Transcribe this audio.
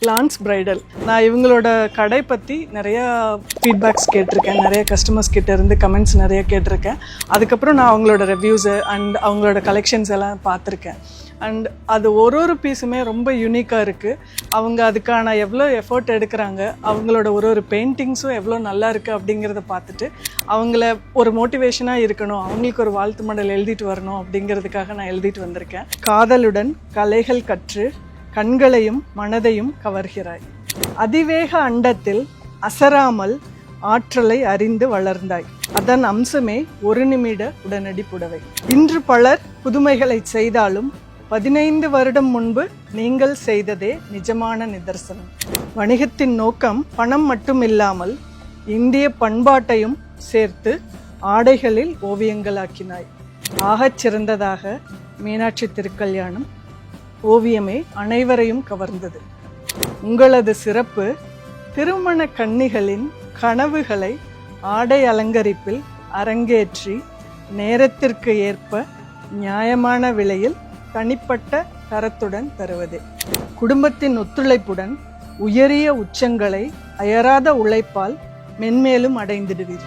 Lance bridal. நான் இவங்களோட கடை பற்றி நிறையா ஃபீட்பேக்ஸ் கேட்டிருக்கேன், நிறைய கஸ்டமர்ஸ் கிட்ட இருந்து கமெண்ட்ஸ் நிறைய கேட்டிருக்கேன். அதுக்கப்புறம் நான் அவங்களோட ரிவ்யூஸு அண்ட் அவங்களோட கலெக்ஷன்ஸ் எல்லாம் பார்த்துருக்கேன். அண்ட் அது ஒரு பீஸுமே ரொம்ப யூனிக்காக இருக்குது. அவங்க அதுக்கான எவ்வளோ எஃபர்ட் எடுக்கிறாங்க, அவங்களோட ஒரு பெயிண்டிங்ஸும் எவ்வளோ நல்லா இருக்குது அப்படிங்கிறத பார்த்துட்டு அவங்கள ஒரு மோட்டிவேஷனாக இருக்கணும், அவங்களுக்கு ஒரு வாழ்த்து மடல் எழுதிட்டு வரணும் அப்படிங்கிறதுக்காக நான் எழுதிட்டு வந்திருக்கேன். காதலுடன் கலைகள் கற்று கண்களையும் மனதையும் கவர்கிறாய், அதிவேக அண்டத்தில் அசராமல் ஆற்றலை அறிந்து வளர்ந்தாய், அதன் அம்சமே ஒரு நிமிட உடனடி புடவை. இன்று பலர் புதுமைகளை செய்தாலும் 15 வருடம் முன்பு நீங்கள் செய்ததே நிஜமான நிதர்சனம். வணிகத்தின் நோக்கம் பணம் மட்டும் இல்லாமல் இந்திய பண்பாட்டையும் சேர்த்து ஆடைகளில் ஓவியங்களாக்கினாய். ஆகச் சிறந்ததாக மீனாட்சி திருக்கல்யாணம் ஓவியமே அனைவரையும் கவர்ந்தது. உங்களது சிறப்பு திருமண கன்னிகளின் கனவுகளை ஆடை அலங்கரிப்பில் அரங்கேற்றி நேரத்திற்கு ஏற்ப நியாயமான விலையில் தனிப்பட்ட தரத்துடன் தருவது. குடும்பத்தின் ஒத்துழைப்புடன் உயரிய உச்சங்களை அயராத உழைப்பால் மென்மேலும் அடைந்திடுவீர்.